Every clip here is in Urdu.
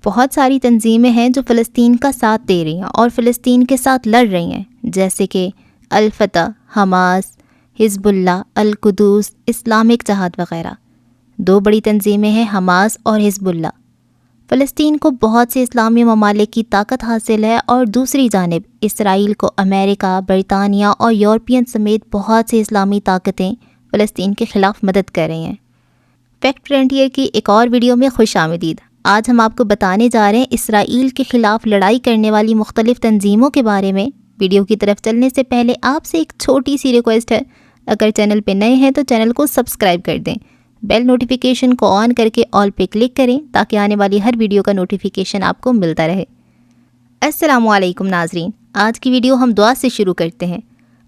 بہت ساری تنظیمیں ہیں جو فلسطین کا ساتھ دے رہی ہیں اور فلسطین کے ساتھ لڑ رہی ہیں، جیسے کہ الفتح، حماس، حزب اللہ، القدس، اسلامک جہاد وغیرہ۔ دو بڑی تنظیمیں ہیں حماس اور حزب اللہ۔ فلسطین کو بہت سے اسلامی ممالک کی طاقت حاصل ہے اور دوسری جانب اسرائیل کو امریکہ، برطانیہ اور یورپین سمیت بہت سے اسلامی طاقتیں فلسطین کے خلاف مدد کر رہی ہیں۔ فیکٹ فرنٹیئر کی ایک اور ویڈیو میں خوش آمدید۔ آج ہم آپ کو بتانے جا رہے ہیں اسرائیل کے خلاف لڑائی کرنے والی مختلف تنظیموں کے بارے میں۔ ویڈیو کی طرف چلنے سے پہلے آپ سے ایک چھوٹی سی ریکویسٹ ہے، اگر چینل پہ نئے ہیں تو چینل کو سبسکرائب کر دیں، بیل نوٹیفیکیشن کو آن کر کے آل پہ کلک کریں تاکہ آنے والی ہر ویڈیو کا نوٹیفیکیشن آپ کو ملتا رہے۔ السلام علیکم ناظرین، آج کی ویڈیو ہم دعا سے شروع کرتے ہیں۔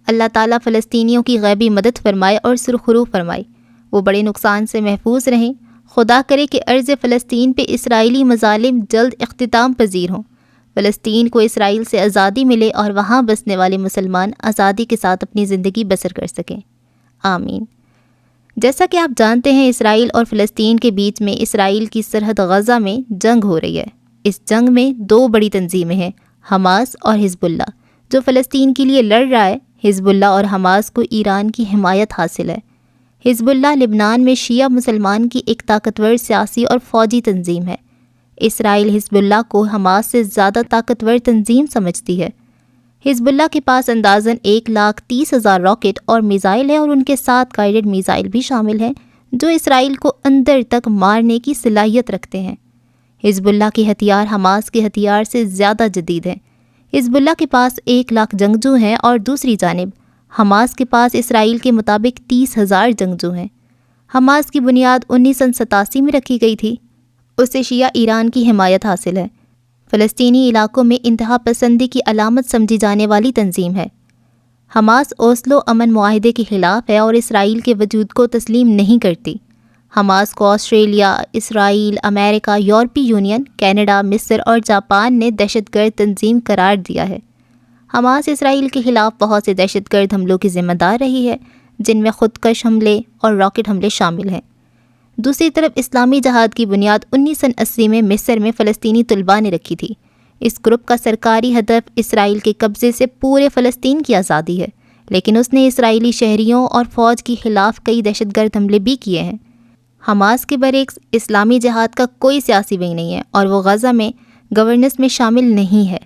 اللہ تعالیٰ فلسطینیوں کی غیبی مدد فرمائے اور سرخرو فرمائے، وہ بڑے نقصان سے محفوظ رہیں۔ خدا کرے کہ ارض فلسطین پہ اسرائیلی مظالم جلد اختتام پذیر ہوں، فلسطین کو اسرائیل سے آزادی ملے اور وہاں بسنے والے مسلمان آزادی کے ساتھ اپنی زندگی بسر کر سکیں، آمین۔ جیسا کہ آپ جانتے ہیں، اسرائیل اور فلسطین کے بیچ میں اسرائیل کی سرحد غزہ میں جنگ ہو رہی ہے۔ اس جنگ میں دو بڑی تنظیمیں ہیں، حماس اور حزب اللہ، جو فلسطین کے لیے لڑ رہا ہے۔ حزب اللہ اور حماس کو ایران کی حمایت حاصل ہے۔ حزب اللہ لبنان میں شیعہ مسلمان کی ایک طاقتور سیاسی اور فوجی تنظیم ہے۔ اسرائیل حزب اللہ کو حماس سے زیادہ طاقتور تنظیم سمجھتی ہے۔ حزب اللہ کے پاس اندازاً 1,30,000 راکٹ اور میزائل ہے اور ان کے ساتھ گائیڈڈ میزائل بھی شامل ہیں جو اسرائیل کو اندر تک مارنے کی صلاحیت رکھتے ہیں۔ حزب اللہ کے ہتھیار حماس کے ہتھیار سے زیادہ جدید ہیں۔ حزب اللہ کے پاس 1,00,000 جنگجو ہیں اور دوسری جانب حماس کے پاس اسرائیل کے مطابق 30,000 جنگجو ہیں۔ حماس کی بنیاد 1987 میں رکھی گئی تھی، اسے شیعہ ایران کی حمایت حاصل ہے۔ فلسطینی علاقوں میں انتہا پسندی کی علامت سمجھی جانے والی تنظیم ہے۔ حماس اوسلو امن معاہدے کے خلاف ہے اور اسرائیل کے وجود کو تسلیم نہیں کرتی۔ حماس کو آسٹریلیا، اسرائیل، امریکہ، یورپی یونین، کینیڈا، مصر اور جاپان نے دہشت گرد تنظیم قرار دیا ہے۔ حماس اسرائیل کے خلاف بہت سے دہشت گرد حملوں کی ذمہ دار رہی ہے، جن میں خودکش حملے اور راکٹ حملے شامل ہیں۔ دوسری طرف اسلامی جہاد کی بنیاد 1980 میں مصر میں فلسطینی طلباء نے رکھی تھی۔ اس گروپ کا سرکاری ہدف اسرائیل کے قبضے سے پورے فلسطین کی آزادی ہے، لیکن اس نے اسرائیلی شہریوں اور فوج کے خلاف کئی دہشت گرد حملے بھی کیے ہیں۔ حماس کے برعکس اسلامی جہاد کا کوئی سیاسی ونگ نہیں ہے اور وہ غزہ میں گورننس میں شامل نہیں ہے۔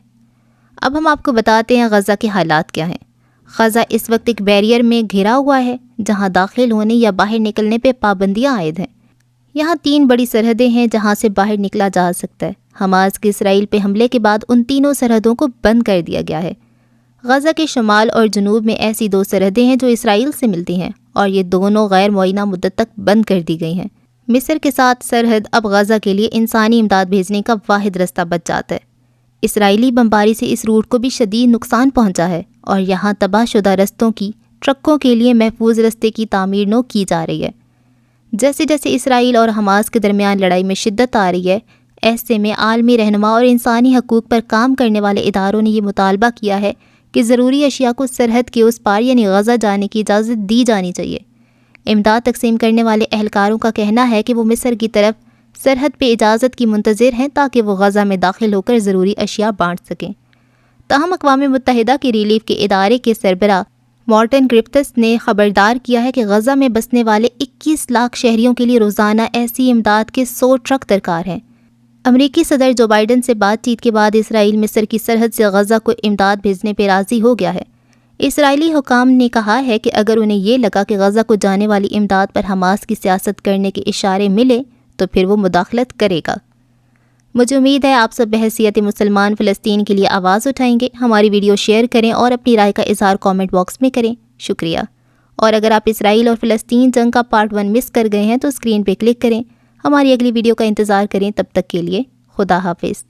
اب ہم آپ کو بتاتے ہیں غزہ کے حالات کیا ہیں۔ غزہ اس وقت ایک بیریئر میں گھرا ہوا ہے جہاں داخل ہونے یا باہر نکلنے پہ پابندیاں عائد ہیں۔ یہاں 3 بڑی سرحدیں ہیں جہاں سے باہر نکلا جا سکتا ہے۔ حماس کے اسرائیل پہ حملے کے بعد ان تینوں سرحدوں کو بند کر دیا گیا ہے۔ غزہ کے شمال اور جنوب میں ایسی 2 سرحدیں ہیں جو اسرائیل سے ملتی ہیں اور یہ دونوں غیر معینہ مدت تک بند کر دی گئی ہیں۔ مصر کے ساتھ سرحد اب غزہ کے لیے انسانی امداد بھیجنے کا واحد رستہ بچ جاتا ہے۔ اسرائیلی بمباری سے اس روٹ کو بھی شدید نقصان پہنچا ہے اور یہاں تباہ شدہ رستوں کی ٹرکوں کے لیے محفوظ رستے کی تعمیر نو کی جا رہی ہے۔ جیسے جیسے اسرائیل اور حماس کے درمیان لڑائی میں شدت آ رہی ہے، ایسے میں عالمی رہنما اور انسانی حقوق پر کام کرنے والے اداروں نے یہ مطالبہ کیا ہے کہ ضروری اشیاء کو سرحد کے اس پار یعنی غزہ جانے کی اجازت دی جانی چاہیے۔ امداد تقسیم کرنے والے اہلکاروں کا کہنا ہے کہ وہ مصر کی طرف سرحد پہ اجازت کی منتظر ہیں تاکہ وہ غزہ میں داخل ہو کر ضروری اشیاء بانٹ سکیں۔ تاہم اقوام متحدہ کے ریلیف کے ادارے کے سربراہ مارٹن گرفٹس نے خبردار کیا ہے کہ غزہ میں بسنے والے 21 لاکھ شہریوں کے لیے روزانہ ایسی امداد کے 100 ٹرک درکار ہیں۔ امریکی صدر جو بائیڈن سے بات چیت کے بعد اسرائیل مصر کی سرحد سے غزہ کو امداد بھیجنے پہ راضی ہو گیا ہے۔ اسرائیلی حکام نے کہا ہے کہ اگر انہیں یہ لگا کہ غزہ کو جانے والی امداد پر حماس کی سیاست کرنے کے اشارے ملے تو پھر وہ مداخلت کرے گا۔ مجھے امید ہے آپ سب بحیثیت مسلمان فلسطین کے لیے آواز اٹھائیں گے۔ ہماری ویڈیو شیئر کریں اور اپنی رائے کا اظہار کامنٹ باکس میں کریں۔ شکریہ۔ اور اگر آپ اسرائیل اور فلسطین جنگ کا پارٹ 1 مس کر گئے ہیں تو اسکرین پہ کلک کریں۔ ہماری اگلی ویڈیو کا انتظار کریں، تب تک کے لیے خدا حافظ۔